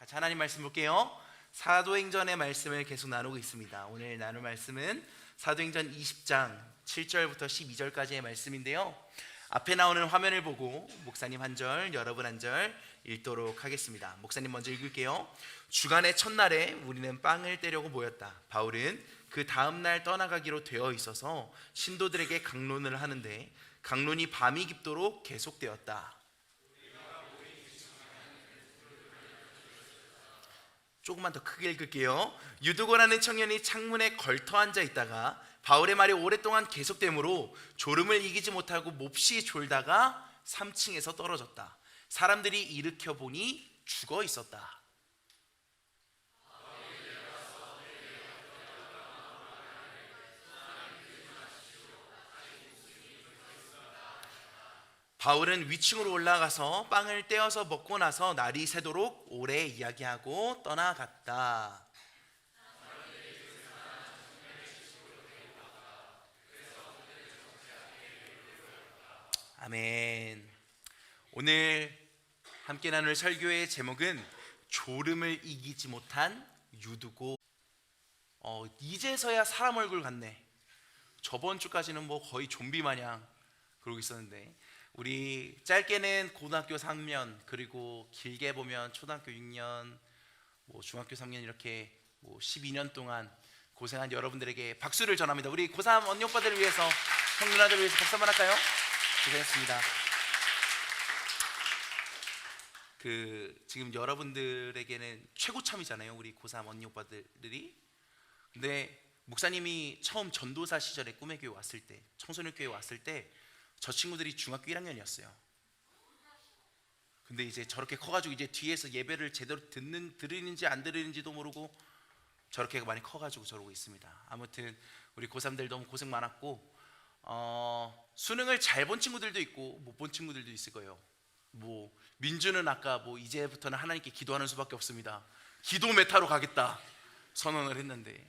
같이 하나님 말씀 볼게요. 사도행전의 말씀을 계속 나누고 있습니다. 오늘 나눌 말씀은 사도행전 20장 7절부터 12절까지의 말씀인데요. 앞에 나오는 화면을 보고 목사님 한 절, 여러분 한 절 읽도록 하겠습니다. 목사님 먼저 읽을게요. 주간의 첫날에 우리는 빵을 떼려고 모였다. 바울은 그 다음날 떠나가기로 되어 있어서 신도들에게 강론을 하는데 강론이 밤이 깊도록 계속되었다. 조금만 더 크게 읽을게요. 유두고라는 청년이 창문에 걸터 앉아 있다가 바울의 말이 오랫동안 계속되므로 졸음을 이기지 못하고 몹시 졸다가 3층에서 떨어졌다. 사람들이 일으켜 보니 죽어 있었다. 바울은 위층으로 올라가서 빵을 떼어서 먹고 나서 날이 새도록 오래 이야기하고 떠나갔다. 아멘. 오늘 함께 나눌 설교의 제목은 졸음을 이기지 못한 유두고. 이제서야 사람 얼굴 같네. 저번 주까지는 뭐 거의 좀비 마냥 그러고 있었는데, 우리 짧게는 고등학교 3년, 그리고 길게 보면 초등학교 6년, 중학교 3년, 이렇게 12년 동안 고생한 여러분들에게 박수를 전합니다. 우리 고3 언니 오빠들을 위해서, 형 누나들을 위해서 박수 한번 할까요? 고생했습니다. 지금 여러분들에게는 최고참이잖아요, 우리 고3 언니 오빠들이. 근데 목사님이 처음 전도사 시절에 꿈의 교회 왔을 때, 청소년 교회 왔을 때 저 친구들이 중학교 1학년이었어요. 근데 이제 저렇게 커가지고 이제 뒤에서 예배를 제대로 들으는지 안 들으는지도 모르고 저렇게 많이 커가지고 저러고 있습니다. 아무튼 우리 고3들 너무 고생 많았고, 수능을 잘 본 친구들도 있고 못 본 친구들도 있을 거예요. 민주는 아까 이제부터는 하나님께 기도하는 수밖에 없습니다, 기도 메타로 가겠다 선언을 했는데,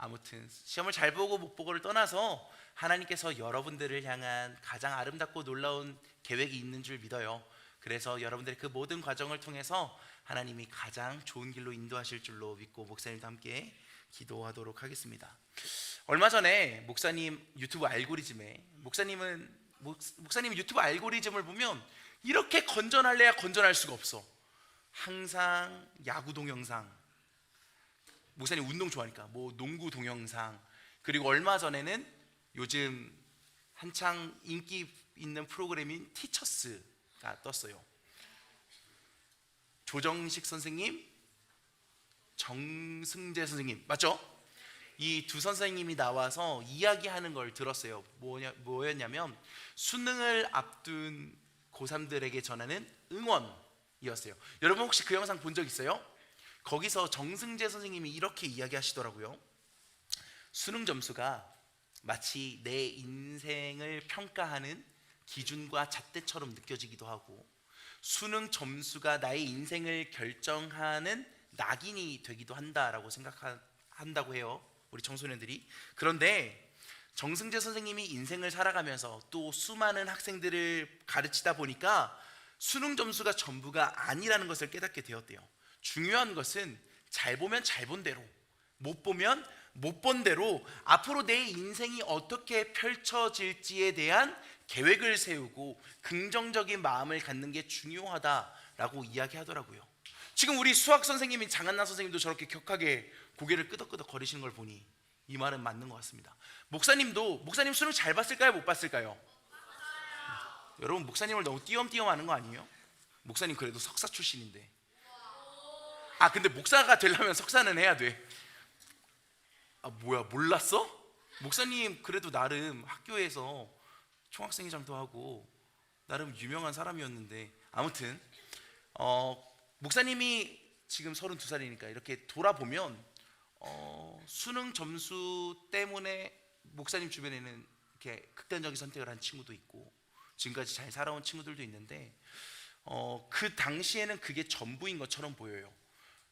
아무튼 시험을 잘 보고 못 보고를 떠나서 하나님께서 여러분들을 향한 가장 아름답고 놀라운 계획이 있는 줄 믿어요. 그래서 여러분들의 그 모든 과정을 통해서 하나님이 가장 좋은 길로 인도하실 줄로 믿고 목사님과 함께 기도하도록 하겠습니다. 얼마 전에 목사님 유튜브 알고리즘에, 목사님 유튜브 알고리즘을 보면 이렇게 건전할래야 건전할 수가 없어. 항상 야구 동영상, 목사님 운동 좋아하니까 농구 동영상, 그리고 얼마 전에는 요즘 한창 인기 있는 프로그램인 티처스가 떴어요. 조정식 선생님, 정승재 선생님, 맞죠? 이 두 선생님이 나와서 이야기하는 걸 들었어요. 뭐였냐면 수능을 앞둔 고3들에게 전하는 응원이었어요. 여러분 혹시 그 영상 본 적 있어요? 거기서 정승재 선생님이 이렇게 이야기하시더라고요. 수능 점수가 마치 내 인생을 평가하는 기준과 잣대처럼 느껴지기도 하고, 수능 점수가 나의 인생을 결정하는 낙인이 되기도 한다라고 생각한다고 해요, 우리 청소년들이. 그런데 정승재 선생님이 인생을 살아가면서 또 수많은 학생들을 가르치다 보니까 수능 점수가 전부가 아니라는 것을 깨닫게 되었대요. 중요한 것은 잘 보면 잘 본 대로, 못 보면 못 본 대로 앞으로 내 인생이 어떻게 펼쳐질지에 대한 계획을 세우고 긍정적인 마음을 갖는 게 중요하다라고 이야기하더라고요. 지금 우리 수학 선생님인 장한나 선생님도 저렇게 격하게 고개를 끄덕끄덕 거리시는 걸 보니 이 말은 맞는 것 같습니다. 목사님 수능 잘 봤을까요, 못 봤을까요? 여러분, 목사님을 너무 띄엄띄엄 하는 거 아니에요? 목사님 그래도 석사 출신인데. 근데 목사가 되려면 석사는 해야 돼. 몰랐어? 목사님 그래도 나름 학교에서 총학생회장도 하고 나름 유명한 사람이었는데, 아무튼 목사님이 지금 32살이니까 이렇게 돌아보면 수능 점수 때문에 목사님 주변에는 이렇게 극단적인 선택을 한 친구도 있고 지금까지 잘 살아온 친구들도 있는데, 그 당시에는 그게 전부인 것처럼 보여요.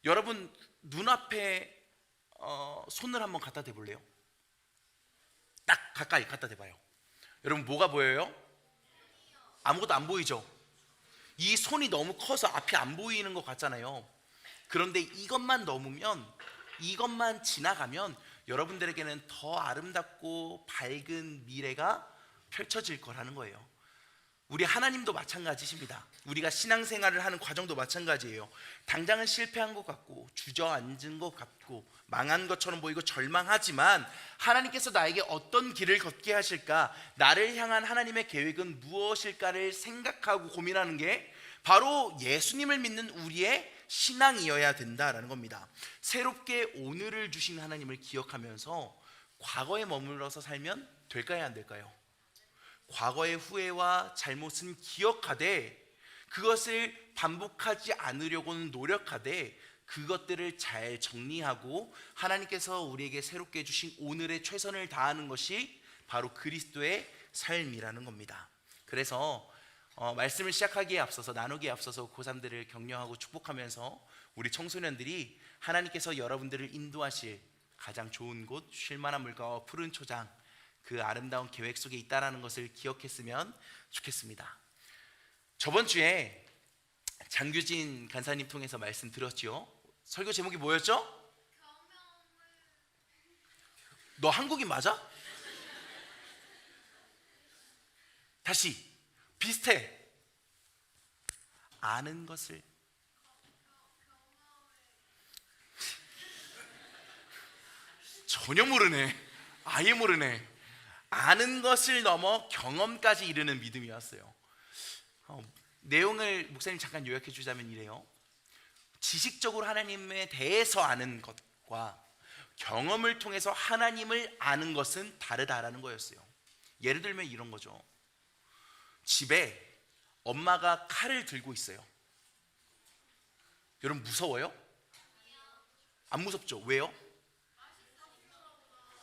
여러분 눈앞에 손을 한번 갖다 대볼래요? 딱 가까이 갖다 대봐요. 여러분 뭐가 보여요? 아무것도 안 보이죠? 이 손이 너무 커서 앞이 안 보이는 것 같잖아요. 그런데 이것만 넘으면, 이것만 지나가면 여러분들에게는 더 아름답고 밝은 미래가 펼쳐질 거라는 거예요. 우리 하나님도 마찬가지십니다. 우리가 신앙생활을 하는 과정도 마찬가지예요. 당장은 실패한 것 같고 주저앉은 것 같고 망한 것처럼 보이고 절망하지만 하나님께서 나에게 어떤 길을 걷게 하실까, 나를 향한 하나님의 계획은 무엇일까를 생각하고 고민하는 게 바로 예수님을 믿는 우리의 신앙이어야 된다라는 겁니다. 새롭게 오늘을 주신 하나님을 기억하면서 과거에 머물러서 살면 될까요, 안 될까요? 과거의 후회와 잘못은 기억하되 그것을 반복하지 않으려고는 노력하되 그것들을 잘 정리하고 하나님께서 우리에게 새롭게 주신 오늘의 최선을 다하는 것이 바로 그리스도의 삶이라는 겁니다. 그래서 말씀을 시작하기에 앞서서, 나누기에 앞서서 고3들을 격려하고 축복하면서 우리 청소년들이 하나님께서 여러분들을 인도하실 가장 좋은 곳, 쉴만한 물가와 푸른 초장, 그 아름다운 계획 속에 있다라는 것을 기억했으면 좋겠습니다. 저번 주에 장규진 간사님 통해서 말씀 들었죠? 설교 제목이 뭐였죠? 너 한국인 맞아? 다시 비슷해. 아는 것을 전혀 모르네. 아예 모르네. 아는 것을 넘어 경험까지 이르는 믿음이었어요. 내용을 목사님 잠깐 요약해 주자면 이래요. 지식적으로 하나님에 대해서 아는 것과 경험을 통해서 하나님을 아는 것은 다르다라는 거였어요. 예를 들면 이런 거죠. 집에 엄마가 칼을 들고 있어요. 여러분 무서워요? 안 무섭죠? 왜요?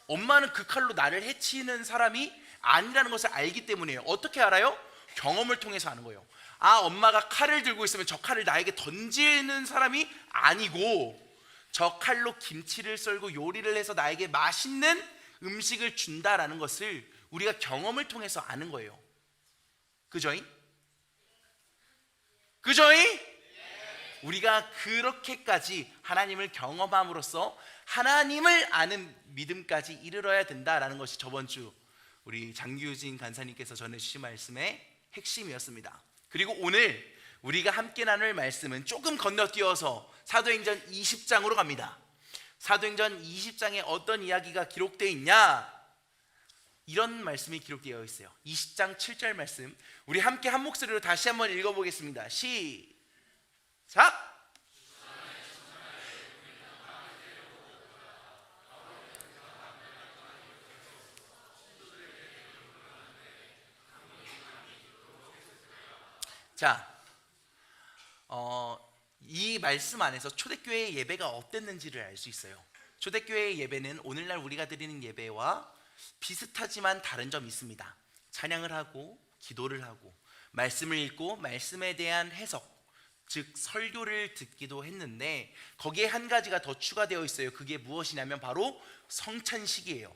엄마는 그 칼로 나를 해치는 사람이 아니라는 것을 알기 때문이에요. 어떻게 알아요? 경험을 통해서 아는 거예요. 아, 엄마가 칼을 들고 있으면 저 칼을 나에게 던지는 사람이 아니고 저 칼로 김치를 썰고 요리를 해서 나에게 맛있는 음식을 준다라는 것을 우리가 경험을 통해서 아는 거예요. 그죠잉? 그죠잉? 우리가 그렇게까지 하나님을 경험함으로써 하나님을 아는 믿음까지 이르러야 된다라는 것이 저번 주 우리 장규진 간사님께서 전해주신 말씀의 핵심이었습니다. 그리고 오늘 우리가 함께 나눌 말씀은 조금 건너뛰어서 사도행전 20장으로 갑니다. 사도행전 20장에 어떤 이야기가 기록되어 있냐? 이런 말씀이 기록되어 있어요. 20장 7절 말씀, 우리 함께 한 목소리로 다시 한번 읽어보겠습니다. 시작! 자, 이 말씀 안에서 초대교회의 예배가 어땠는지를 알 수 있어요. 초대교회의 예배는 오늘날 우리가 드리는 예배와 비슷하지만 다른 점이 있습니다. 찬양을 하고 기도를 하고 말씀을 읽고 말씀에 대한 해석, 즉 설교를 듣기도 했는데 거기에 한 가지가 더 추가되어 있어요. 그게 무엇이냐면 바로 성찬식이에요.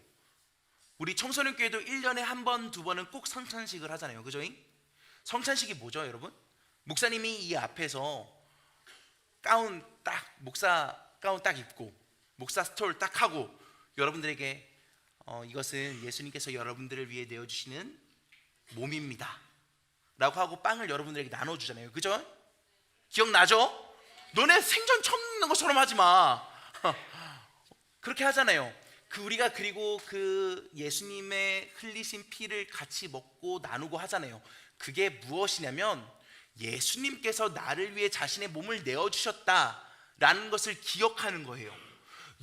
우리 청소년교회도 1년에 한 번, 두 번은 꼭 성찬식을 하잖아요. 그죠? 성찬식이 뭐죠, 여러분? 목사님이 이 앞에서 목사 가운 딱 입고 목사 스톨 딱 하고 여러분들에게 이것은 예수님께서 여러분들을 위해 내어주시는 몸입니다 라고 하고 빵을 여러분들에게 나눠주잖아요. 그죠? 기억나죠? 너네 생전 처음 듣는 것처럼 하지 마. 그렇게 하잖아요. 우리가 그리고 그 예수님의 흘리신 피를 같이 먹고 나누고 하잖아요. 그게 무엇이냐면 예수님께서 나를 위해 자신의 몸을 내어주셨다라는 것을 기억하는 거예요.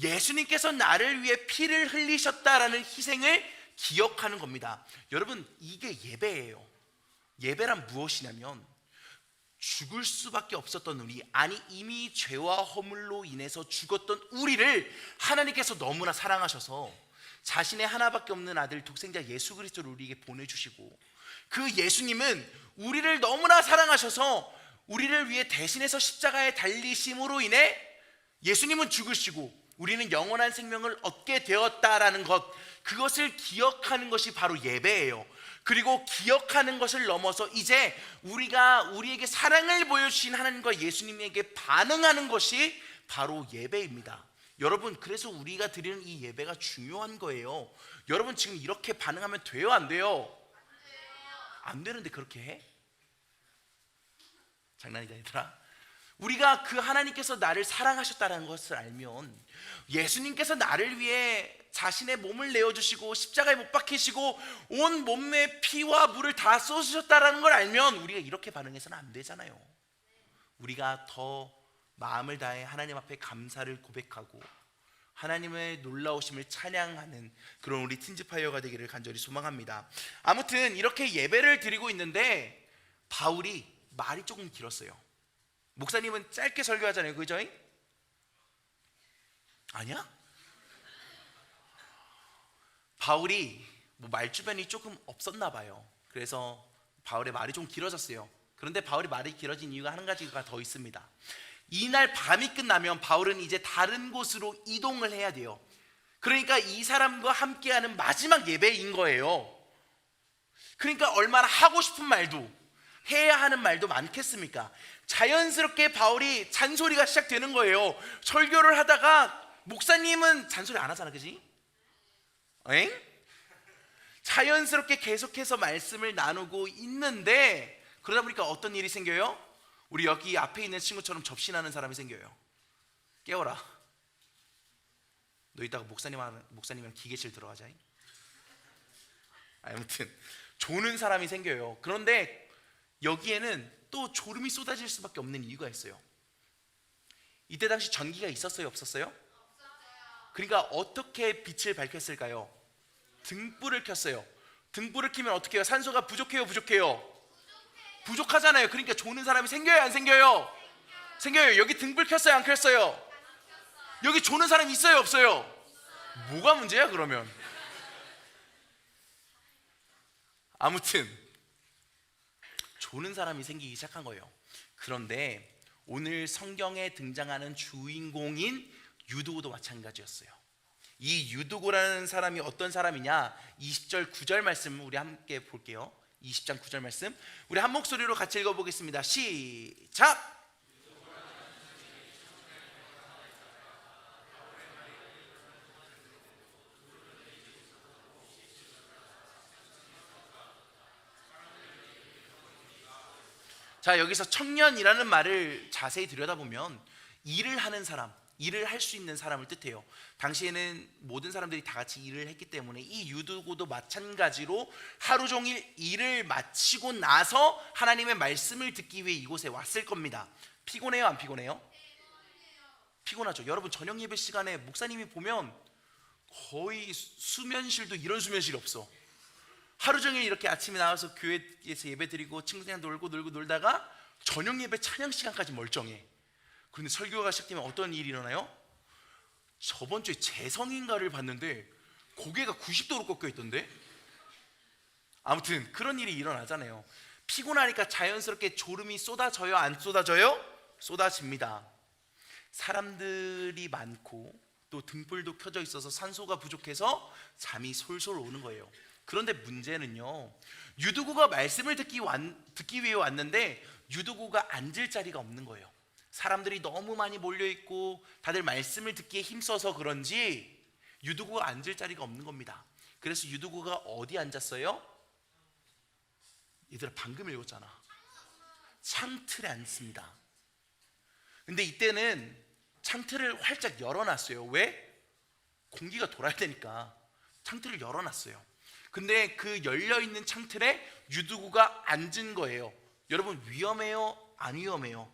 예수님께서 나를 위해 피를 흘리셨다라는 희생을 기억하는 겁니다. 여러분, 이게 예배예요. 예배란 무엇이냐면 죽을 수밖에 없었던 우리, 아니 이미 죄와 허물로 인해서 죽었던 우리를 하나님께서 너무나 사랑하셔서 자신의 하나밖에 없는 아들 독생자 예수 그리스도를 우리에게 보내주시고, 그 예수님은 우리를 너무나 사랑하셔서 우리를 위해 대신해서 십자가에 달리심으로 인해 예수님은 죽으시고 우리는 영원한 생명을 얻게 되었다라는 것, 그것을 기억하는 것이 바로 예배예요. 그리고 기억하는 것을 넘어서 이제 우리가 우리에게 사랑을 보여주신 하나님과 예수님에게 반응하는 것이 바로 예배입니다. 여러분, 그래서 우리가 드리는 이 예배가 중요한 거예요. 여러분, 지금 이렇게 반응하면 돼요, 안 돼요? 안 되는데 그렇게 해? 장난이다 얘들아. 우리가 그 하나님께서 나를 사랑하셨다는 것을 알면, 예수님께서 나를 위해 자신의 몸을 내어주시고 십자가에 못 박히시고 온 몸에 피와 물을 다 쏟으셨다는 걸 알면 우리가 이렇게 반응해서는 안 되잖아요. 우리가 더 마음을 다해 하나님 앞에 감사를 고백하고 하나님의 놀라우심을 찬양하는 그런 우리 틴즈파이어가 되기를 간절히 소망합니다. 아무튼 이렇게 예배를 드리고 있는데 바울이 말이 조금 길었어요. 목사님은 짧게 설교하잖아요, 그죠? 아니야? 바울이 말주변이 조금 없었나 봐요. 그래서 바울의 말이 좀 길어졌어요. 그런데 바울의 말이 길어진 이유가 한 가지가 더 있습니다. 이날 밤이 끝나면 바울은 이제 다른 곳으로 이동을 해야 돼요. 그러니까 이 사람과 함께하는 마지막 예배인 거예요. 그러니까 얼마나 하고 싶은 말도 해야 하는 말도 많겠습니까? 자연스럽게 바울이 잔소리가 시작되는 거예요. 설교를 하다가 목사님은 잔소리 안 하잖아, 그지? 엥? 자연스럽게 계속해서 말씀을 나누고 있는데 그러다 보니까 어떤 일이 생겨요? 우리 여기 앞에 있는 친구처럼 접신하는 사람이 생겨요. 깨워라. 너 이따가 목사님이랑 기계실 들어가자. 아무튼 조는 사람이 생겨요. 그런데 여기에는 또 졸음이 쏟아질 수밖에 없는 이유가 있어요. 이때 당시 전기가 있었어요, 없었어요? 그러니까 어떻게 빛을 밝혔을까요? 등불을 켰어요. 등불을 켜면 어떻게 해요? 산소가 부족해요, 부족해요? 부족하잖아요. 그러니까 조는 사람이 생겨요, 안 생겨요? 생겨요. 여기 등불 켰어요, 안 켰어요? 여기 조는 사람 있어요, 없어요? 뭐가 문제야 그러면? 아무튼 조는 사람이 생기기 시작한 거예요. 그런데 오늘 성경에 등장하는 주인공인 유두고도 마찬가지였어요. 이 유두고라는 사람이 어떤 사람이냐? 20절 9절 말씀 우리 함께 볼게요. 20장 9절 말씀 우리 한 목소리로 같이 읽어보겠습니다. 시작! 자, 여기서 청년이라는 말을 자세히 들여다보면 일을 하는 사람, 일을 할 수 있는 사람을 뜻해요. 당시에는 모든 사람들이 다 같이 일을 했기 때문에 이 유두고도 마찬가지로 하루 종일 일을 마치고 나서 하나님의 말씀을 듣기 위해 이곳에 왔을 겁니다. 피곤해요, 안 피곤해요? 피곤하죠. 여러분, 저녁 예배 시간에 목사님이 보면 거의 수면실도 이런 수면실이 없어. 하루 종일 이렇게 아침에 나와서 교회에서 예배 드리고 친구들이랑 놀다가 저녁 예배 찬양 시간까지 멀쩡해. 그런데 설교가 시작되면 어떤 일이 일어나요? 저번 주에 재성인가를 봤는데 고개가 90도로 꺾여 있던데? 아무튼 그런 일이 일어나잖아요. 피곤하니까 자연스럽게 졸음이 쏟아져요, 안 쏟아져요? 쏟아집니다. 사람들이 많고 또 등불도 켜져 있어서 산소가 부족해서 잠이 솔솔 오는 거예요. 그런데 문제는요, 유두고가 말씀을 듣기 위해 왔는데 유두고가 앉을 자리가 없는 거예요. 사람들이 너무 많이 몰려있고 다들 말씀을 듣기에 힘써서 그런지 유두고가 앉을 자리가 없는 겁니다. 그래서 유두고가 어디 앉았어요? 얘들아, 방금 읽었잖아. 창틀에 앉습니다. 근데 이때는 창틀을 활짝 열어놨어요. 왜? 공기가 돌아야 되니까 창틀을 열어놨어요. 근데 그 열려있는 창틀에 유두고가 앉은 거예요. 여러분, 위험해요, 안 위험해요?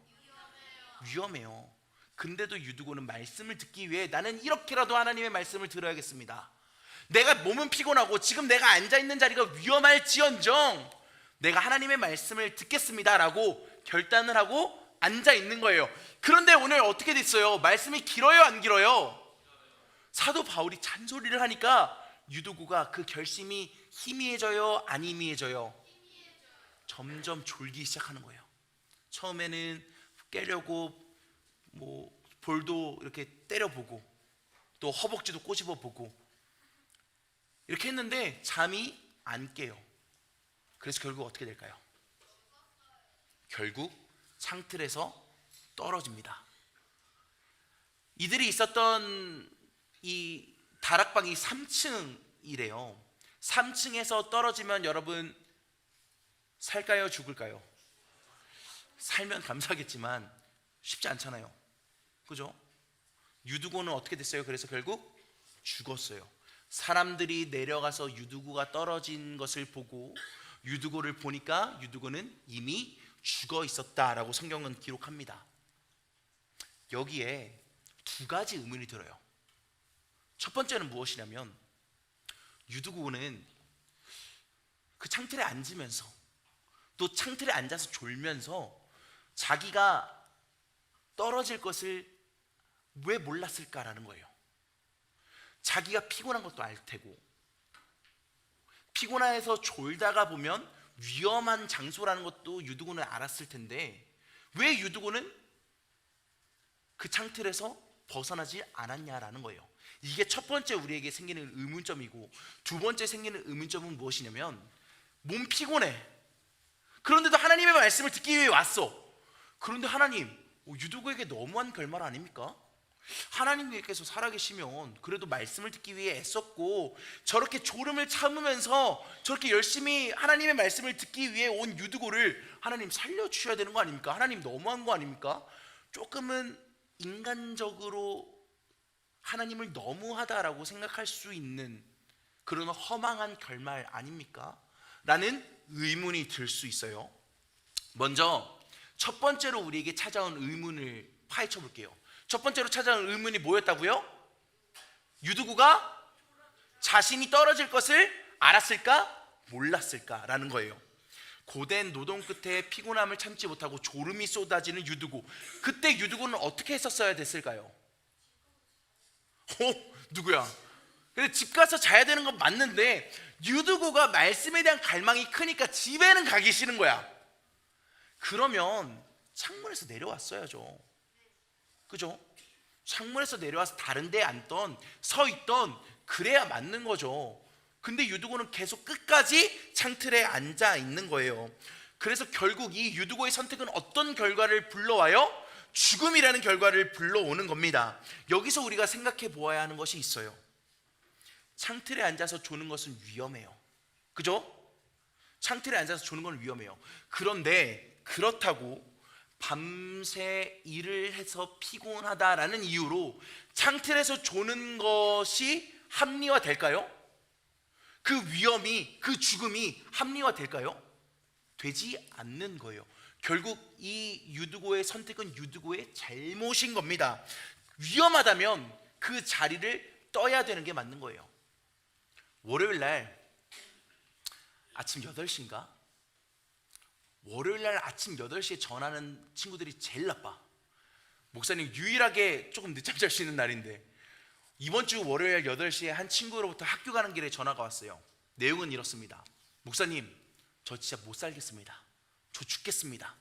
위험해요. 근데도 유두고는 말씀을 듣기 위해 나는 이렇게라도 하나님의 말씀을 들어야겠습니다. 내가 몸은 피곤하고 지금 내가 앉아있는 자리가 위험할지언정 내가 하나님의 말씀을 듣겠습니다 라고 결단을 하고 앉아있는 거예요. 그런데 오늘 어떻게 됐어요? 말씀이 길어요, 안 길어요? 사도 바울이 잔소리를 하니까 유두고가 그 결심이 희미해져요, 안 희미해져요? 점점 졸기 시작하는 거예요. 처음에는 깨려고 볼도 이렇게 때려보고 또 허벅지도 꼬집어보고 이렇게 했는데 잠이 안 깨요. 그래서 결국 어떻게 될까요? 결국 창틀에서 떨어집니다. 이들이 있었던 이 다락방이 3층이래요. 3층에서 떨어지면 여러분 살까요, 죽을까요? 살면 감사하겠지만 쉽지 않잖아요. 그죠? 유두고는 어떻게 됐어요? 그래서 결국 죽었어요. 사람들이 내려가서 유두고가 떨어진 것을 보고 유두고를 보니까 유두고는 이미 죽어 있었다라고 성경은 기록합니다. 여기에 두 가지 의문이 들어요. 첫 번째는 무엇이냐면 유두고는 그 창틀에 앉으면서 또 창틀에 앉아서 졸면서 자기가 떨어질 것을 왜 몰랐을까라는 거예요. 자기가 피곤한 것도 알 테고 피곤해서 졸다가 보면 위험한 장소라는 것도 유두고는 알았을 텐데 왜 유두고는 그 창틀에서 벗어나지 않았냐라는 거예요. 이게 첫 번째 우리에게 생기는 의문점이고, 두 번째 생기는 의문점은 무엇이냐면 몸 피곤해. 그런데도 하나님의 말씀을 듣기 위해 왔어. 그런데 하나님, 유두고에게 너무한 결말 아닙니까? 하나님께서 살아계시면 그래도 말씀을 듣기 위해 애썼고 저렇게 졸음을 참으면서 저렇게 열심히 하나님의 말씀을 듣기 위해 온 유두고를 하나님 살려주셔야 되는 거 아닙니까? 하나님 너무한 거 아닙니까? 조금은 인간적으로 하나님을 너무하다라고 생각할 수 있는 그런 허망한 결말 아닙니까? 라는 의문이 들 수 있어요. 먼저 첫 번째로 우리에게 찾아온 의문을 파헤쳐 볼게요. 첫 번째로 찾아온 의문이 뭐였다고요? 유두고가 자신이 떨어질 것을 알았을까? 몰랐을까라는 거예요. 고된 노동 끝에 피곤함을 참지 못하고 졸음이 쏟아지는 유두고, 그때 유두고는 어떻게 했었어야 됐을까요? 누구야? 근데 집 가서 자야 되는 건 맞는데 유두고가 말씀에 대한 갈망이 크니까 집에는 가기 싫은 거야. 그러면 창문에서 내려왔어야죠. 그죠? 창문에서 내려와서 다른 데 앉던 서 있던 그래야 맞는 거죠. 근데 유두고는 계속 끝까지 창틀에 앉아 있는 거예요. 그래서 결국 이 유두고의 선택은 어떤 결과를 불러와요? 죽음이라는 결과를 불러오는 겁니다. 여기서 우리가 생각해 보아야 하는 것이 있어요. 창틀에 앉아서 조는 것은 위험해요. 그죠? 창틀에 앉아서 조는 건 위험해요. 그런데 그렇다고 밤새 일을 해서 피곤하다라는 이유로 창틀에서 조는 것이 합리화될까요? 그 위험이, 그 죽음이 합리화될까요? 되지 않는 거예요. 결국 이 유두고의 선택은 유두고의 잘못인 겁니다. 위험하다면 그 자리를 떠야 되는 게 맞는 거예요. 월요일 날 아침 8시인가? 월요일 날 아침 8시에 전화하는 친구들이 제일 나빠. 목사님 유일하게 조금 늦잠 잘 수 있는 날인데 이번 주 월요일 8시에 한 친구로부터 학교 가는 길에 전화가 왔어요. 내용은 이렇습니다. 목사님, 저 진짜 못 살겠습니다. 저 죽겠습니다.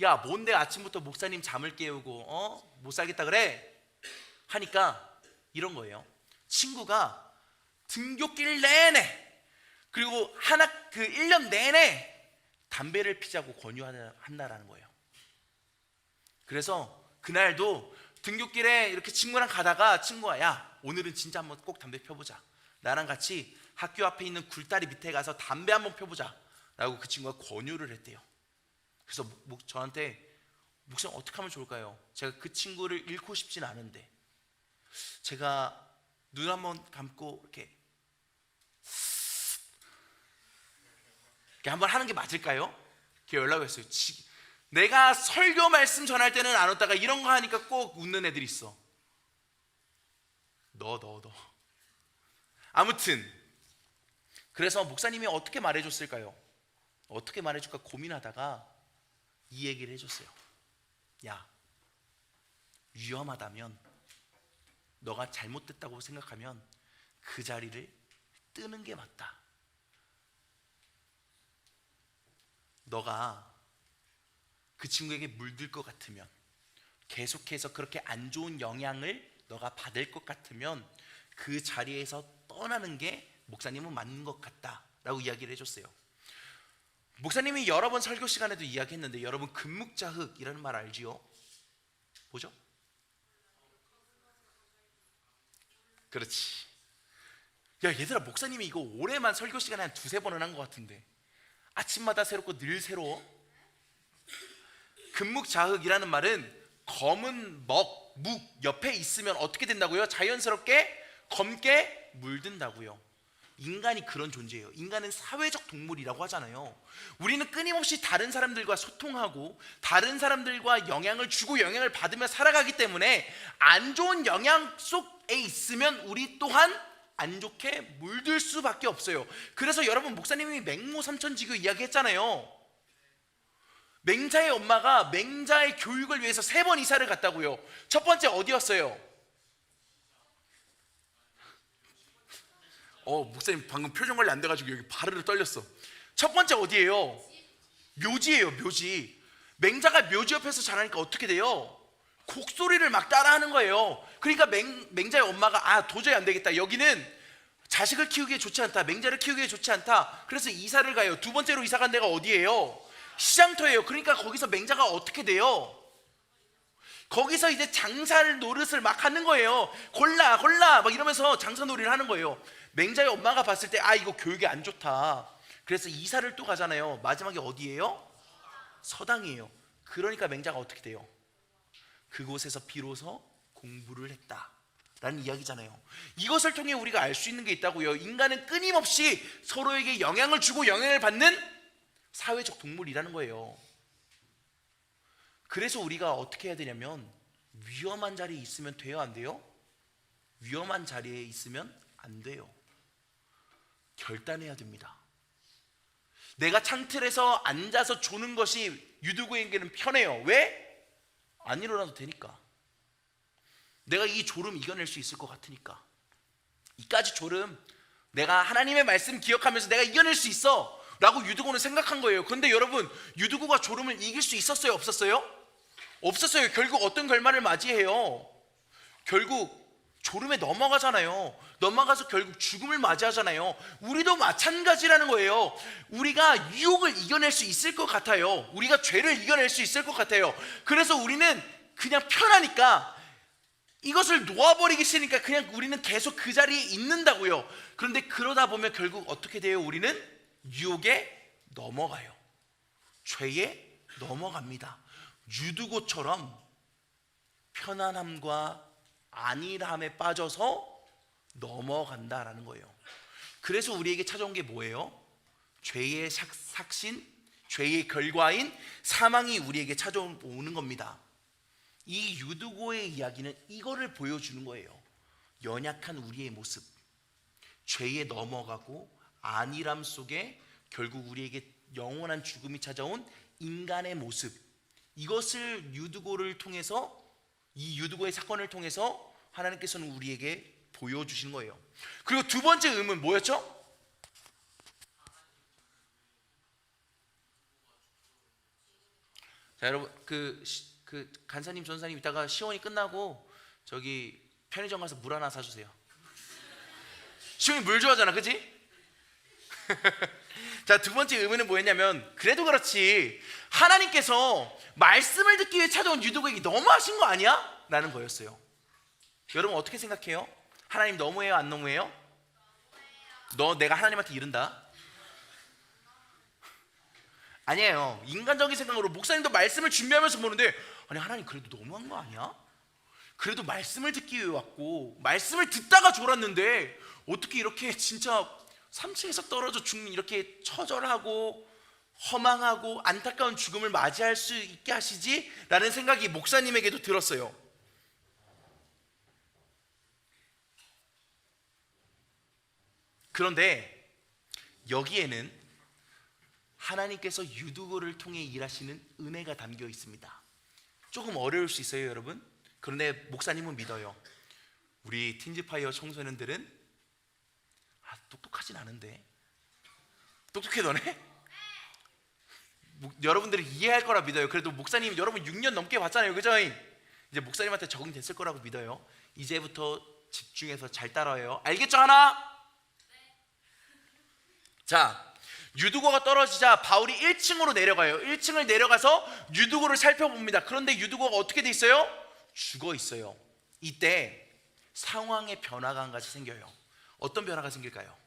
야, 뭔데 아침부터 목사님 잠을 깨우고 못 살겠다 그래? 하니까 이런 거예요. 친구가 등굣길 내내 그리고 그 1년 내내 담배를 피자고 권유한다라는 거예요. 그래서 그날도 등굣길에 이렇게 친구랑 가다가 친구가 야, 오늘은 진짜 한번 꼭 담배 펴보자. 나랑 같이 학교 앞에 있는 굴다리 밑에 가서 담배 한번 펴보자 라고 그 친구가 권유를 했대요. 그래서 저한테 목사님 어떻게 하면 좋을까요? 제가 그 친구를 잃고 싶진 않은데 제가 눈 한번 감고 이렇게 한번 하는 게 맞을까요? 이렇게 연락이 왔어요. 내가 설교 말씀 전할 때는 안 웃다가 이런 거 하니까 꼭 웃는 애들이 있어. 너. 아무튼 그래서 목사님이 어떻게 말해줬을까요? 어떻게 말해줄까 고민하다가 이 얘기를 해줬어요. 야, 위험하다면 너가 잘못됐다고 생각하면 그 자리를 뜨는 게 맞다. 너가 그 친구에게 물들 것 같으면 계속해서 그렇게 안 좋은 영향을 너가 받을 것 같으면 그 자리에서 떠나는 게 목사님은 맞는 것 같다 라고 이야기를 해줬어요. 목사님이 여러 번 설교 시간에도 이야기했는데 여러분 금묵자흑이라는 말 알지요? 뭐죠? 그렇지. 야 얘들아, 목사님이 이거 올해만 설교 시간에 한 두세 번은 한 것 같은데 아침마다 새롭고 늘 새로워. 금묵자흑이라는 말은 검은 묵 옆에 있으면 어떻게 된다고요? 자연스럽게 검게 물든다고요. 인간이 그런 존재예요. 인간은 사회적 동물이라고 하잖아요. 우리는 끊임없이 다른 사람들과 소통하고 다른 사람들과 영향을 주고 영향을 받으며 살아가기 때문에 안 좋은 영향 속에 있으면 우리 또한 안 좋게 물들 수밖에 없어요. 그래서 여러분, 목사님이 맹모 삼천지교 이야기했잖아요. 맹자의 엄마가 맹자의 교육을 위해서 3번 이사를 갔다고요. 첫 번째 어디였어요? 목사님 방금 표정 관리 안 돼가지고 여기 바르르 떨렸어. 첫 번째 어디예요? 묘지예요. 묘지. 맹자가 묘지 옆에서 자라니까 어떻게 돼요? 곡소리를 막 따라하는 거예요. 그러니까 맹자의 엄마가 도저히 안 되겠다, 여기는 자식을 키우기에 좋지 않다, 맹자를 키우기에 좋지 않다. 그래서 이사를 가요. 두 번째로 이사 간 데가 어디예요? 시장터예요. 그러니까 거기서 맹자가 어떻게 돼요? 거기서 이제 장사를 노릇을 막 하는 거예요. 골라 막 이러면서 장사 놀이를 하는 거예요. 맹자의 엄마가 봤을 때 이거 교육이 안 좋다. 그래서 이사를 또 가잖아요. 마지막에 어디예요? 서당이에요. 그러니까 맹자가 어떻게 돼요? 그곳에서 비로소 공부를 했다라는 이야기잖아요. 이것을 통해 우리가 알 수 있는 게 있다고요. 인간은 끊임없이 서로에게 영향을 주고 영향을 받는 사회적 동물이라는 거예요. 그래서 우리가 어떻게 해야 되냐면 위험한 자리에 있으면 돼요, 안 돼요? 위험한 자리에 있으면 안 돼요. 결단해야 됩니다. 내가 창틀에서 앉아서 조는 것이 유두고에게는 편해요. 왜? 안 일어나도 되니까. 내가 이 졸음 이겨낼 수 있을 것 같으니까. 이까지 졸음 내가 하나님의 말씀 기억하면서 내가 이겨낼 수 있어 라고 유두고는 생각한 거예요. 그런데 여러분, 유두고가 졸음을 이길 수 있었어요, 없었어요? 없었어요. 결국 어떤 결말을 맞이해요? 결국 졸음에 넘어가잖아요. 넘어가서 결국 죽음을 맞이하잖아요. 우리도 마찬가지라는 거예요. 우리가 유혹을 이겨낼 수 있을 것 같아요. 우리가 죄를 이겨낼 수 있을 것 같아요. 그래서 우리는 그냥 편하니까, 이것을 놓아버리기 싫으니까 그냥 우리는 계속 그 자리에 있는다고요. 그런데 그러다 보면 결국 어떻게 돼요? 우리는 유혹에 넘어가요. 죄에 넘어갑니다. 유두고처럼 편안함과 안일함에 빠져서 넘어간다라는 거예요. 그래서 우리에게 찾아온 게 뭐예요? 죄의 삭신, 죄의 결과인 사망이 우리에게 찾아오는 겁니다. 이 유두고의 이야기는 이거를 보여주는 거예요. 연약한 우리의 모습, 죄에 넘어가고 안일함 속에 결국 우리에게 영원한 죽음이 찾아온 인간의 모습, 이것을 유두고를 통해서, 이 유두고의 사건을 통해서 하나님께서는 우리에게 보여주신 거예요. 그리고 두 번째 의문 뭐였죠? 자, 여러분, 그 간사님 전사님 이따가 시원이 끝나고 저기 편의점 가서 물 하나 사주세요. 시원이 물 좋아하잖아, 그치? 자, 두 번째 의문은 뭐였냐면, 그래도 그렇지 하나님께서 말씀을 듣기 위해 찾아온 유두고에게 너무하신 거 아니야? 라는 거였어요. 여러분 어떻게 생각해요? 하나님 너무해요, 안 너무해요? 내가 하나님한테 이른다? 아니에요. 인간적인 생각으로 목사님도 말씀을 준비하면서 보는데, 아니 하나님 그래도 너무한 거 아니야? 그래도 말씀을 듣기 위해 왔고 말씀을 듣다가 졸았는데 어떻게 이렇게 진짜 3층에서 떨어져 죽는 이렇게 처절하고 허망하고 안타까운 죽음을 맞이할 수 있게 하시지? 라는 생각이 목사님에게도 들었어요. 그런데 여기에는 하나님께서 유두고를 통해 일하시는 은혜가 담겨 있습니다. 조금 어려울 수 있어요, 여러분. 그런데 목사님은 믿어요. 우리 틴즈파이어 청소년들은 똑똑하진 않은데, 똑똑해 너네? 여러분들이 이해할 거라 믿어요. 그래도 목사님 여러분 6년 넘게 봤잖아요, 그죠? 이제 목사님한테 적응됐을 거라고 믿어요. 이제부터 집중해서 잘 따라와요. 알겠죠, 하나? 자, 유두고가 떨어지자 바울이 1층으로 내려가요. 1층을 내려가서 유두고를 살펴봅니다. 그런데 유두고가 어떻게 돼 있어요? 죽어 있어요. 이때 상황의 변화가 한 가지 생겨요. 어떤 변화가 생길까요?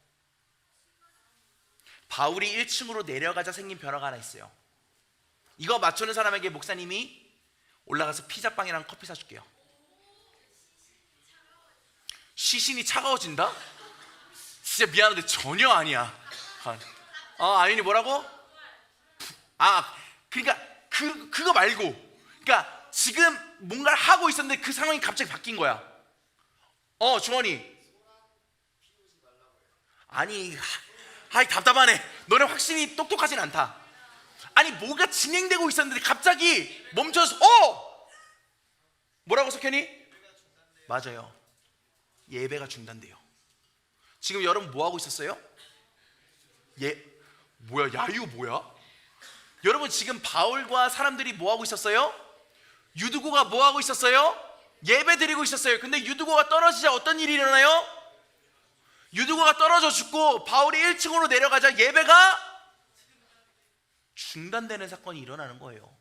바울이 1층으로 내려가자 생긴 변화가 하나 있어요. 이거 맞추는 사람에게 목사님이 올라가서 피자빵이랑 커피 사줄게요. 시신이 차가워진다? 진짜 미안한데 전혀 아니야. 아니니 뭐라고? 그러니까 그거 말고, 그러니까 지금 뭔가를 하고 있었는데 그 상황이 갑자기 바뀐 거야. 주원이. 아니 답답하네. 너네 확실히 똑똑하진 않다. 아니 뭐가 진행되고 있었는데 갑자기 멈춰서 뭐라고 석현이? 맞아요. 예배가 중단돼요. 지금 여러분 뭐 하고 있었어요? 뭐야 야유 뭐야? 여러분 지금 바울과 사람들이 뭐 하고 있었어요? 유두고가 뭐 하고 있었어요? 예배 드리고 있었어요. 근데 유두고가 떨어지자 어떤 일이 일어나요? 유두고가 떨어져 죽고 바울이 1층으로 내려가자 예배가 중단되는 사건이 일어나는 거예요.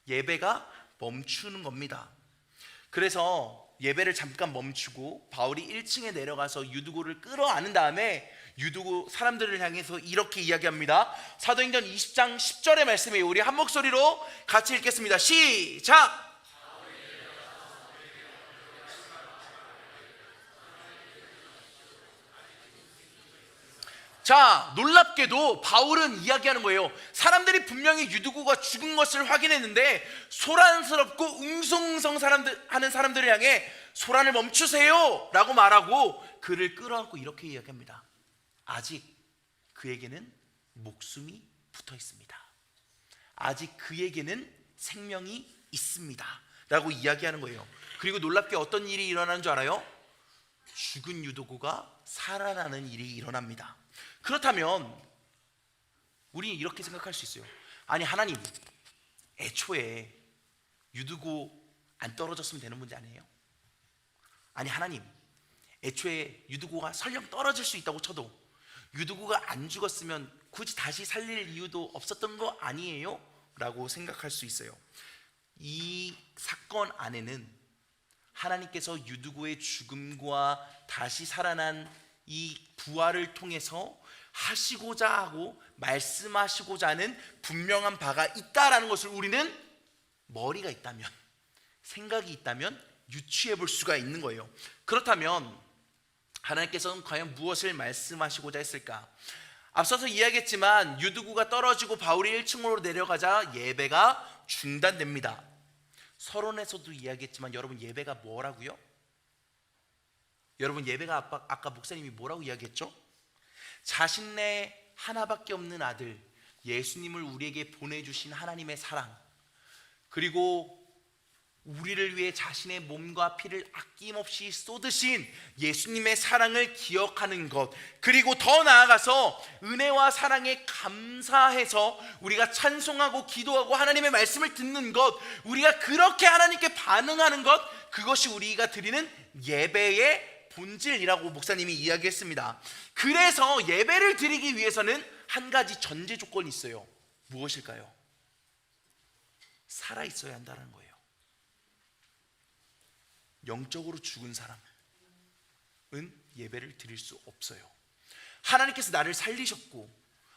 예배가 멈추는 겁니다. 그래서 예배를 잠깐 멈추고 바울이 1층에 내려가서 유두고를 끌어안은 다음에 유두고 사람들을 향해서 이렇게 이야기합니다. 사도행전 20장 10절의 말씀이에요. 우리 한 목소리로 같이 읽겠습니다. 시작! 자, 놀랍게도 바울은 이야기하는 거예요. 사람들이 분명히 유두고가 죽은 것을 확인했는데 소란스럽고 웅성웅성 하는 사람들을 향해 소란을 멈추세요 라고 말하고 그를 끌어안고 이렇게 이야기합니다. 아직 그에게는 목숨이 붙어 있습니다. 아직 그에게는 생명이 있습니다 라고 이야기하는 거예요. 그리고 놀랍게 어떤 일이 일어나는 줄 알아요? 죽은 유두고가 살아나는 일이 일어납니다. 그렇다면 우리는 이렇게 생각할 수 있어요. 아니 하나님, 애초에 유두고 안 떨어졌으면 되는 문제 아니에요? 아니 하나님, 애초에 유두고가 설령 떨어질 수 있다고 쳐도 유두고가 안 죽었으면 굳이 다시 살릴 이유도 없었던 거 아니에요? 라고 생각할 수 있어요. 이 사건 안에는 하나님께서 유두고의 죽음과 다시 살아난 이 부활을 통해서 하시고자 하고 말씀하시고자 하는 분명한 바가 있다라는 것을 우리는 머리가 있다면, 생각이 있다면 유추해 볼 수가 있는 거예요. 그렇다면 하나님께서는 과연 무엇을 말씀하시고자 했을까? 앞서서 이야기했지만 유두고가 떨어지고 바울이 1층으로 내려가자 예배가 중단됩니다. 서론에서도 이야기했지만 여러분 예배가 뭐라고요? 여러분 예배가 아까 목사님이 뭐라고 이야기했죠? 자신의 하나밖에 없는 아들 예수님을 우리에게 보내주신 하나님의 사랑, 그리고 우리를 위해 자신의 몸과 피를 아낌없이 쏟으신 예수님의 사랑을 기억하는 것, 그리고 더 나아가서 은혜와 사랑에 감사해서 우리가 찬송하고 기도하고 하나님의 말씀을 듣는 것, 우리가 그렇게 하나님께 반응하는 것, 그것이 우리가 드리는 예배의 본질이라고 목사님이 이야기했습니다. 그래서 예배를 드리기 위해서는 한 가지 전제 조건이 있어요. 무엇일까요? 살아있어야 한다는 거예요. 영적으로 죽은 사람은 예배를 드릴 수 없어요. 하나님께서 나를 살리셨고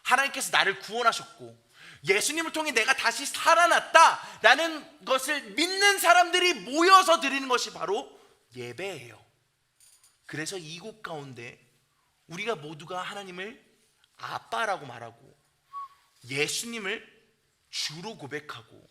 하나님께서 나를 구원하셨고 예수님을 통해 내가 다시 살아났다라는 것을 믿는 사람들이 모여서 드리는 것이 바로 예배예요. 그래서 이곳 가운데 우리가 모두가 하나님을 아빠라고 말하고 예수님을 주로 고백하고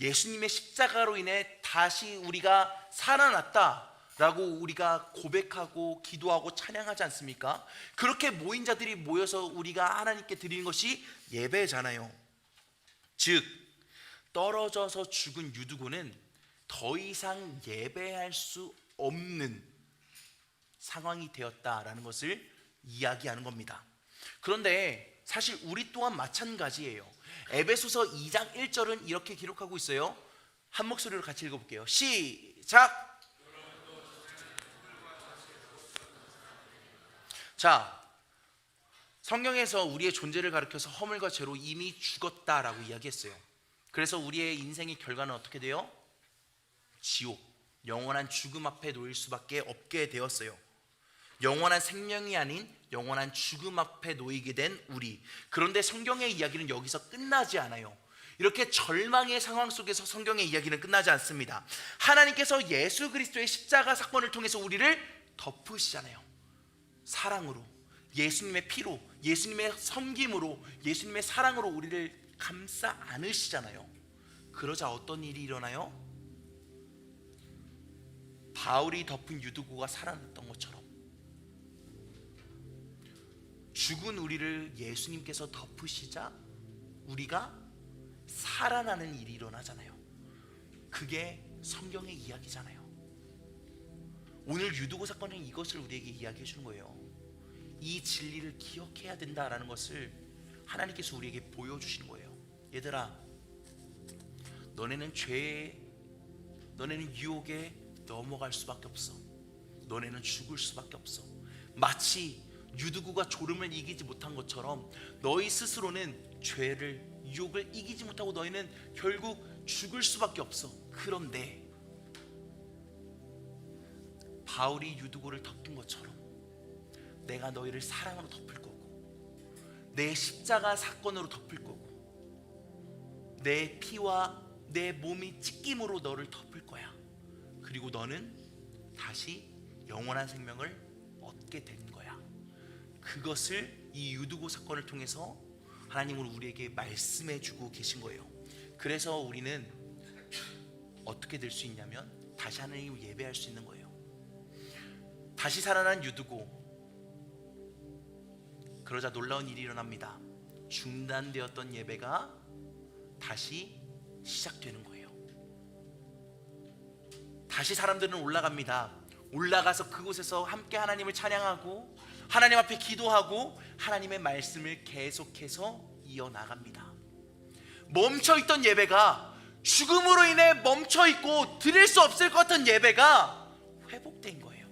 예수님의 십자가로 인해 다시 우리가 살아났다라고 우리가 고백하고 기도하고 찬양하지 않습니까? 그렇게 모인 자들이 모여서 우리가 하나님께 드리는 것이 예배잖아요. 즉 떨어져서 죽은 유두고는 더 이상 예배할 수 없는 상황이 되었다라는 것을 이야기하는 겁니다. 그런데 사실 우리 또한 마찬가지예요. 에베소서 2장 1절은 이렇게 기록하고 있어요. 한 목소리로 같이 읽어볼게요. 시작! 자, 성경에서 우리의 존재를 가리켜서 허물과 죄로 이미 죽었다라고 이야기했어요. 그래서 우리의 인생의 결과는 어떻게 돼요? 지옥, 영원한 죽음 앞에 놓일 수밖에 없게 되었어요. 영원한 생명이 아닌 영원한 죽음 앞에 놓이게 된 우리. 그런데 성경의 이야기는 여기서 끝나지 않아요. 이렇게 절망의 상황 속에서 성경의 이야기는 끝나지 않습니다. 하나님께서 예수 그리스도의 십자가 사건을 통해서 우리를 덮으시잖아요. 사랑으로, 예수님의 피로, 예수님의 섬김으로, 예수님의 사랑으로 우리를 감싸 안으시잖아요. 그러자 어떤 일이 일어나요? 바울이 덮은 유두구가 살아났던 것처럼 죽은 우리를 예수님께서 덮으시자 우리가 살아나는 일이 일어나잖아요. 그게 성경의 이야기잖아요. 오늘 유두구 사건은 이것을 우리에게 이야기해 주는 거예요. 이 진리를 기억해야 된다라는 것을 하나님께서 우리에게 보여주시는 거예요. 얘들아, 너네는 죄에, 너네는 유혹에 넘어갈 수밖에 없어. 너네는 죽을 수밖에 없어. 마치 유두구가 졸음을 이기지 못한 것처럼 너희 스스로는 죄를, 유혹을 이기지 못하고 너희는 결국 죽을 수밖에 없어. 그런데 바울이 유두구를 덮은 것처럼 내가 너희를 사랑으로 덮을 거고, 내 십자가 사건으로 덮을 거고, 내 피와 내 몸이 찢김으로 너를 덮을 거야. 그리고 너는 다시 영원한 생명을 얻게 된 거야. 그것을 이 유두구 사건을 통해서 하나님은 우리에게 말씀해 주고 계신 거예요. 그래서 우리는 어떻게 될 수 있냐면 다시 하나님을 예배할 수 있는 거예요. 다시 살아난 유두구. 그러자 놀라운 일이 일어납니다. 중단되었던 예배가 다시 시작되는 거예요. 다시 사람들은 올라갑니다. 올라가서 그곳에서 함께 하나님을 찬양하고 하나님 앞에 기도하고 하나님의 말씀을 계속해서 이어나갑니다. 멈춰있던 예배가, 죽음으로 인해 멈춰있고 드릴 수 없을 것 같은 예배가 회복된 거예요.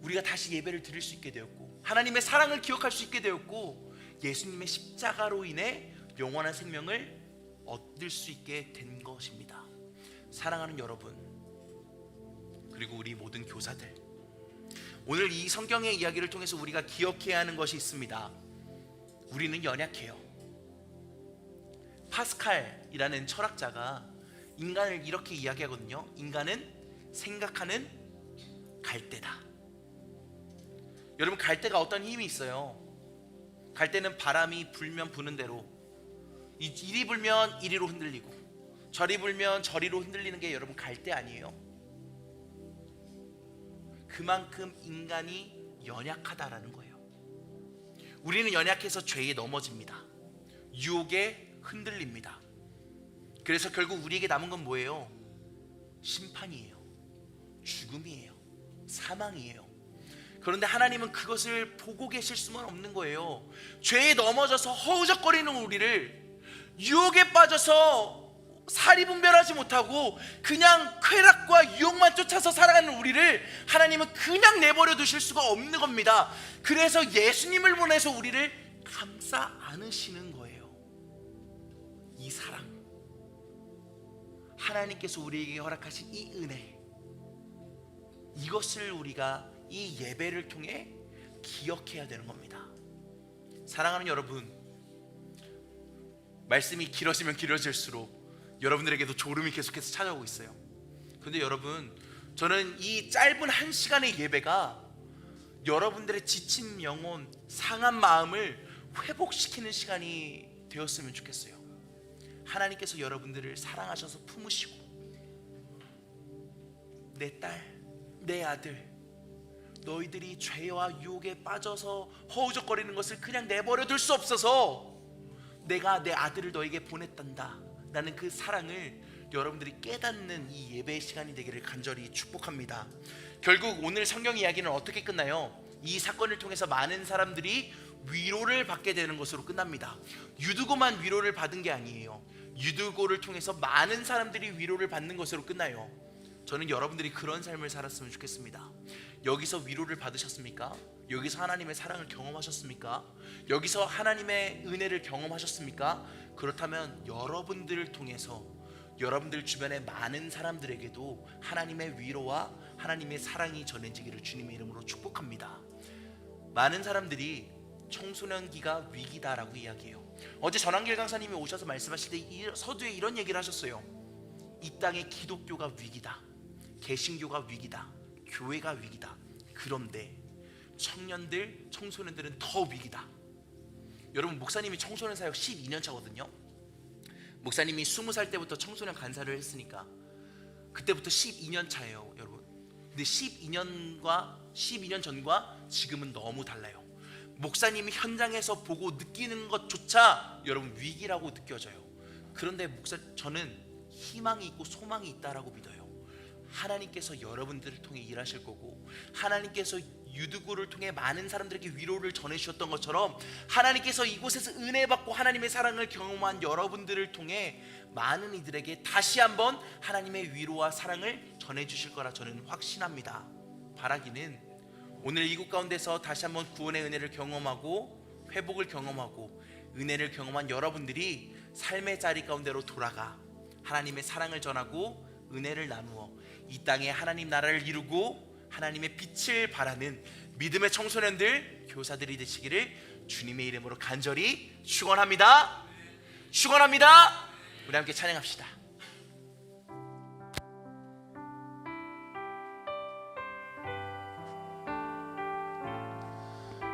우리가 다시 예배를 드릴 수 있게 되었고, 하나님의 사랑을 기억할 수 있게 되었고, 예수님의 십자가로 인해 영원한 생명을 얻을 수 있게 된 것입니다. 사랑하는 여러분, 그리고 우리 모든 교사들, 오늘 이 성경의 이야기를 통해서 우리가 기억해야 하는 것이 있습니다. 우리는 연약해요. 파스칼이라는 철학자가 인간을 이렇게 이야기하거든요. 인간은 생각하는 갈대다. 여러분, 갈대가 어떤 힘이 있어요? 갈대는 바람이 불면 부는 대로, 이리 불면 이리로 흔들리고 저리 불면 저리로 흔들리는 게 여러분 갈대 아니에요? 그만큼 인간이 연약하다라는 거예요. 우리는 연약해서 죄에 넘어집니다. 유혹에 흔들립니다. 그래서 결국 우리에게 남은 건 뭐예요? 심판이에요. 죽음이에요. 사망이에요. 그런데 하나님은 그것을 보고 계실 수만 없는 거예요. 죄에 넘어져서 허우적거리는 우리를, 유혹에 빠져서 사리분별하지 못하고 그냥 쾌락과 유혹만 쫓아서 살아가는 우리를 하나님은 그냥 내버려 두실 수가 없는 겁니다. 그래서 예수님을 보내서 우리를 감싸 안으시는 거예요. 이 사랑, 하나님께서 우리에게 허락하신 이 은혜, 이것을 우리가 이 예배를 통해 기억해야 되는 겁니다. 사랑하는 여러분, 말씀이 길어지면 길어질수록 여러분들에게도 졸음이 계속해서 찾아오고 있어요. 그런데 여러분, 저는 이 짧은 한 시간의 예배가 여러분들의 지친 영혼, 상한 마음을 회복시키는 시간이 되었으면 좋겠어요. 하나님께서 여러분들을 사랑하셔서 품으시고, 내 딸, 내 아들, 너희들이 죄와 유혹에 빠져서 허우적거리는 것을 그냥 내버려 둘 수 없어서 내가 내 아들을 너에게 보냈단다 라는 그 사랑을 여러분들이 깨닫는 이 예배의 시간이 되기를 간절히 축복합니다. 결국 오늘 성경 이야기는 어떻게 끝나요? 이 사건을 통해서 많은 사람들이 위로를 받게 되는 것으로 끝납니다. 유두고만 위로를 받은 게 아니에요. 유두고를 통해서 많은 사람들이 위로를 받는 것으로 끝나요. 저는 여러분들이 그런 삶을 살았으면 좋겠습니다. 여기서 위로를 받으셨습니까? 여기서 하나님의 사랑을 경험하셨습니까? 여기서 하나님의 은혜를 경험하셨습니까? 그렇다면 여러분들을 통해서 여러분들 주변의 많은 사람들에게도 하나님의 위로와 하나님의 사랑이 전해지기를 주님의 이름으로 축복합니다. 많은 사람들이 청소년기가 위기다라고 이야기해요. 어제 전한길 강사님이 오셔서 말씀하실 때 서두에 이런 얘기를 하셨어요. 이 땅에 기독교가 위기다, 개신교가 위기다, 교회가 위기다. 그런데 청년들, 청소년들은 더 위기다. 여러분, 목사님이 청소년 사역 12년 차거든요. 목사님이 20살 때부터 청소년 간사를 했으니까 그때부터 12년 차예요, 여러분. 근데 12년 전과 지금은 너무 달라요. 목사님이 현장에서 보고 느끼는 것조차 여러분 위기라고 느껴져요. 그런데 저는 희망이 있고 소망이 있다라고 믿어요. 하나님께서 여러분들을 통해 일하실 거고, 하나님께서 유두구를 통해 많은 사람들에게 위로를 전해주셨던 것처럼 하나님께서 이곳에서 은혜 받고 하나님의 사랑을 경험한 여러분들을 통해 많은 이들에게 다시 한번 하나님의 위로와 사랑을 전해주실 거라 저는 확신합니다. 바라기는 오늘 이곳 가운데서 다시 한번 구원의 은혜를 경험하고 회복을 경험하고 은혜를 경험한 여러분들이 삶의 자리 가운데로 돌아가 하나님의 사랑을 전하고 은혜를 나누어 이 땅에 하나님 나라를 이루고 하나님의 빛을 발하는 믿음의 청소년들, 교사들이 되시기를 주님의 이름으로 간절히 축원합니다. 축원합니다. 우리 함께 찬양합시다.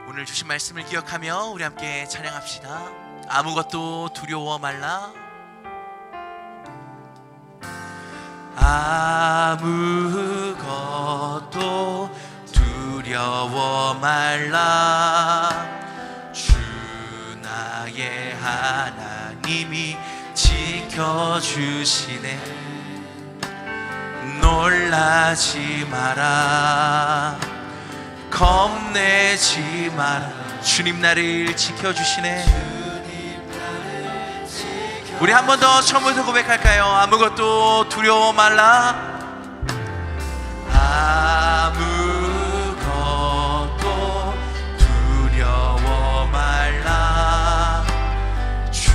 오늘 주신 말씀을 기억하며 우리 함께 찬양합시다. 아무것도 두려워 말라. 아무것도 두려워 말라. 주 나의 하나님이 지켜주시네. 놀라지 마라. 겁내지 마라. 주님 나를 지켜주시네. 우리 한 번 더 처음부터 고백할까요? 아무것도 두려워 말라. 아무것도 두려워 말라. 주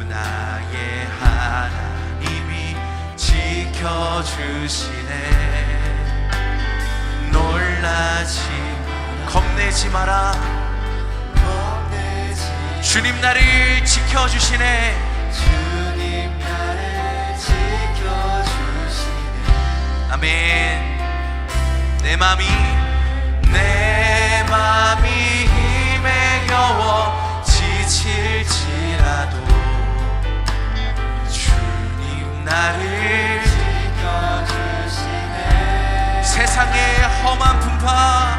나의 하나님이 지켜주시네. 놀라지 겁내지 마라. 주님 나를 지켜주시네. 주님 나를 지켜주시네. 아멘. 내 맘이 힘에 겨워 지칠지라도 주님 나를 지켜주시네. 세상의 험한 풍파,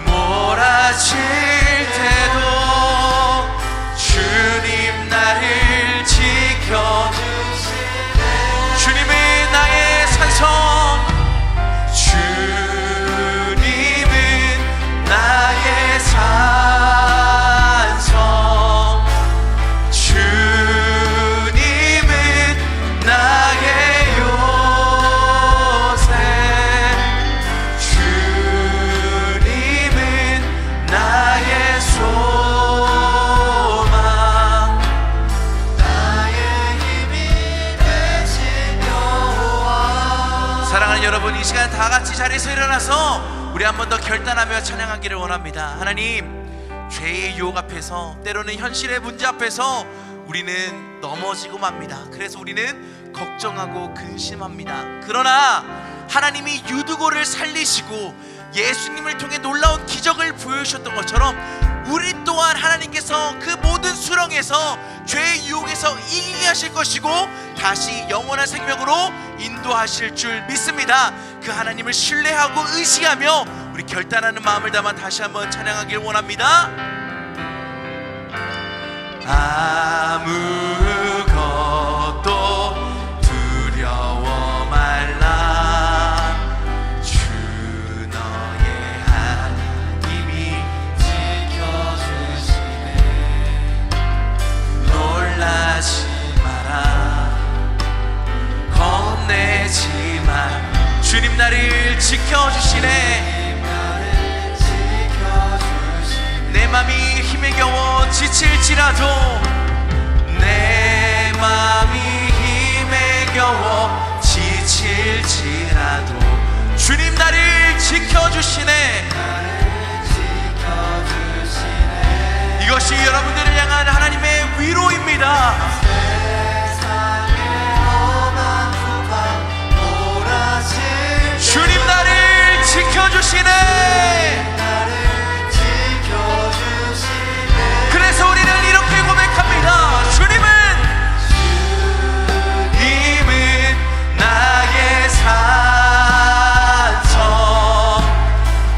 몰아칠 때도 주님 나를 지켜주시네. 주님은 나의 산성, 주님은 나의 산성, 주님은 나의 요새, 나의 소망, 나의 힘이 되신 여호와. 사랑하는 여러분, 이 시간 다 같이 자리에서 일어나서 우리 한 번 더 결단하며 찬양하기를 원합니다. 하나님, 죄의 유혹 앞에서, 때로는 현실의 문제 앞에서 우리는 넘어지고 맙니다. 그래서 우리는 걱정하고 근심합니다. 그러나 하나님이 유두고를 살리시고 예수님을 통해 놀라운 기적을 보여주셨던 것처럼 우리 또한 하나님께서 그 모든 수렁에서 죄의 유혹에서 이기게 하실 것이고 다시 영원한 생명으로 인도하실 줄 믿습니다. 그 하나님을 신뢰하고 의식하며 우리 결단하는 마음을 담아 다시 한번 찬양하길 원합니다. 아무것도 두려워 말라. 주 너의 하나님이 지켜주시네. 놀라지 마라. 겁내지 마라. 주님 나를 지켜주시네. 내 맘이 힘에 겨워 지칠지라도 내 맘이 힘에 겨워 지칠지라도 주님 나를 지켜주시네. 이것이 여러분들을 향한 하나님의 위로입니다. 주님 나를 지켜주시네. 그래서 우리는 이렇게 고백합니다. 주님은 나의 산성,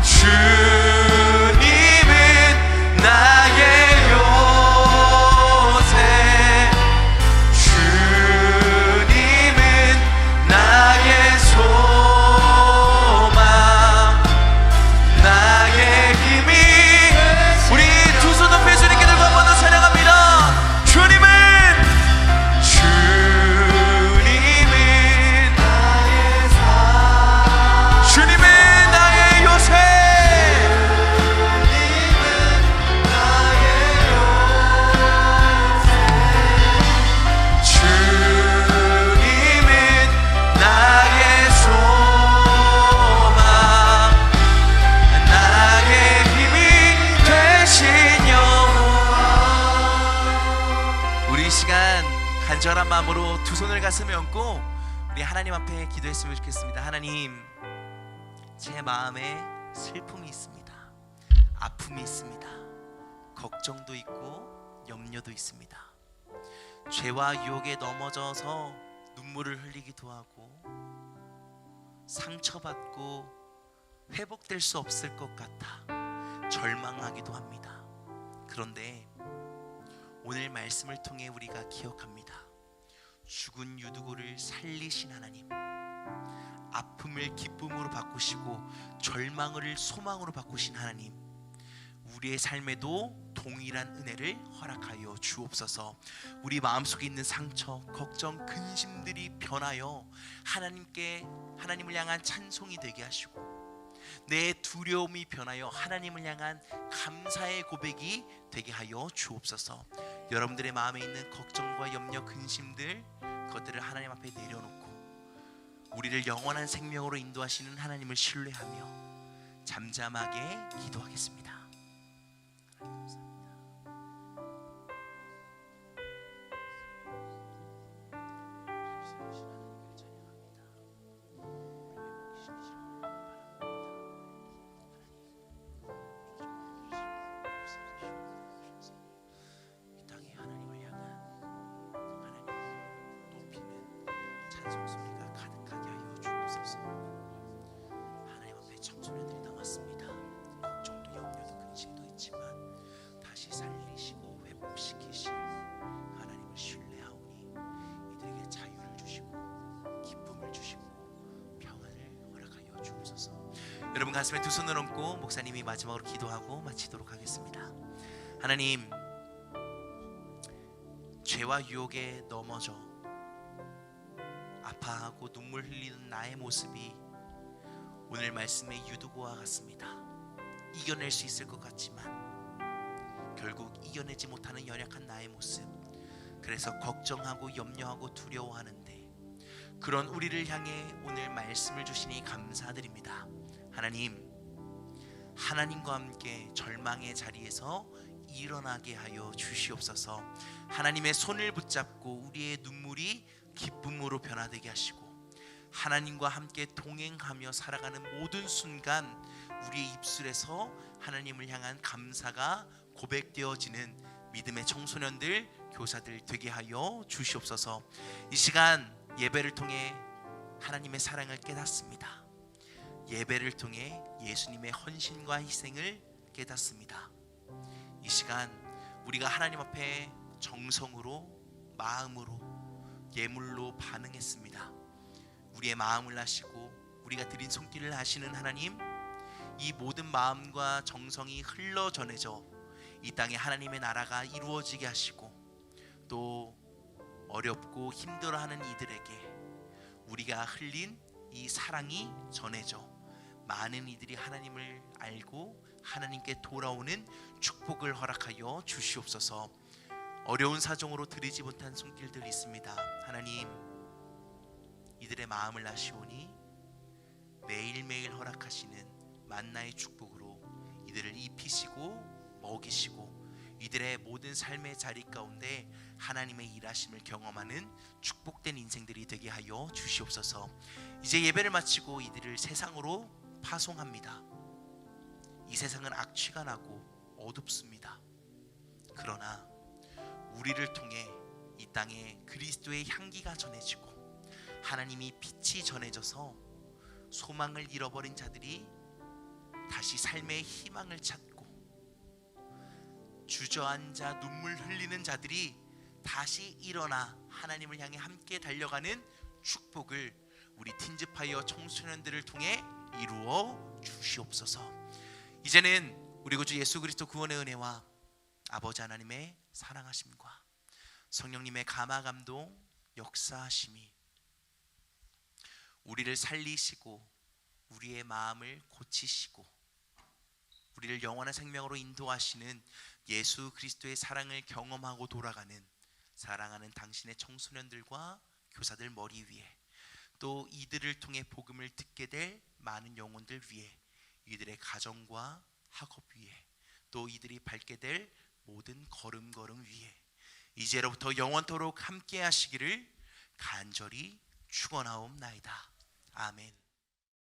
주님은 나의 요새, 주님은 나의 소망, 나의 힘이. 우리 두 손 높이 주님께 들고 한 번 더 찬양합니다. 주님은 나의 요새, 주님은 나의 소망, 나의 힘이 되신 여호와. 우리 이 시간 간절한 마음으로 두 손을 가슴에 얹고 우리 하나님 앞에 기도했으면 좋겠습니다. 하나님, 제 마음에 슬픔이 있습니다. 아픔이 있습니다. 걱정도 있고 염려도 있습니다. 죄와 유혹에 넘어져서 눈물을 흘리기도 하고 상처받고 회복될 수 없을 것 같아 절망하기도 합니다. 그런데 오늘 말씀을 통해 우리가 기억합니다. 죽은 유두고를 살리신 하나님, 아픔을 기쁨으로 바꾸시고 절망을 소망으로 바꾸신 하나님, 우리의 삶에도 동일한 은혜를 허락하여 주옵소서. 우리 마음속에 있는 상처, 걱정, 근심들이 변하여 하나님을 향한 찬송이 되게 하시고, 내 두려움이 변하여 하나님을 향한 감사의 고백이 되게 하여 주옵소서. 여러분들의 마음에 있는 걱정과 염려, 근심들, 그것들을 하나님 앞에 내려놓고 우리를 영원한 생명으로 인도하시는 하나님을 신뢰하며 잠잠하게 기도하겠습니다. 찬송소리가 가득하게 하여 주옵소서. 하나님 앞에 청소년들이 남았습니다. 걱정도 염려도 근심도 있지만 다시 살리시고 회복시키신 하나님을 신뢰하오니 이들에게 자유를 주시고 기쁨을 주시고 평안을 허락하여 주옵소서. 여러분 가슴에 두 손을 얹고 목사님이 마지막으로 기도하고 마치도록 하겠습니다. 하나님, 죄와 유혹에 넘어져 아파하고 눈물 흘리는 나의 모습이 오늘 말씀의 유두고와 같습니다. 이겨낼 수 있을 것 같지만 결국 이겨내지 못하는 연약한 나의 모습, 그래서 걱정하고 염려하고 두려워하는데, 그런 우리를 향해 오늘 말씀을 주시니 감사드립니다. 하나님과 함께 절망의 자리에서 일어나게 하여 주시옵소서. 하나님의 손을 붙잡고 우리의 눈물이 기쁨으로 변화되게 하시고, 하나님과 함께 동행하며 살아가는 모든 순간 우리의 입술에서 하나님을 향한 감사가 고백되어지는 믿음의 청소년들, 교사들 되게 하여 주시옵소서. 이 시간 예배를 통해 하나님의 사랑을 깨닫습니다. 예배를 통해 예수님의 헌신과 희생을 깨닫습니다. 이 시간 우리가 하나님 앞에 정성으로, 마음으로, 예물로 반응했습니다. 우리의 마음을 아시고 우리가 드린 손길을 아시는 하나님, 이 모든 마음과 정성이 흘러 전해져 이 땅에 하나님의 나라가 이루어지게 하시고, 또 어렵고 힘들어하는 이들에게 우리가 흘린 이 사랑이 전해져 많은 이들이 하나님을 알고 하나님께 돌아오는 축복을 허락하여 주시옵소서. 어려운 사정으로 드리지 못한 손길들 있습니다. 하나님, 이들의 마음을 아시오니 매일매일 허락하시는 만나의 축복으로 이들을 입히시고 먹이시고 이들의 모든 삶의 자리 가운데 하나님의 일하심을 경험하는 축복된 인생들이 되게 하여 주시옵소서. 이제 예배를 마치고 이들을 세상으로 파송합니다. 이 세상은 악취가 나고 어둡습니다. 그러나 우리를 통해 이 땅에 그리스도의 향기가 전해지고 하나님이 빛이 전해져서 소망을 잃어버린 자들이 다시 삶의 희망을 찾고 주저앉아 눈물 흘리는 자들이 다시 일어나 하나님을 향해 함께 달려가는 축복을 우리 틴즈파이어 청소년들을 통해 이루어 주시옵소서. 이제는 우리 구주 예수 그리스도 구원의 은혜와 아버지 하나님의 사랑하심과 성령님의 감화 감동 역사하심이 우리를 살리시고 우리의 마음을 고치시고 우리를 영원한 생명으로 인도하시는 예수 그리스도의 사랑을 경험하고 돌아가는 사랑하는 당신의 청소년들과 교사들 머리 위에, 또 이들을 통해 복음을 듣게 될 많은 영혼들 위에, 이들의 가정과 학업 위에, 또 이들이 밟게 될 모든 걸음걸음 위에 이제로부터 영원토록 함께 하시기를 간절히 축원하옵나이다. 아멘.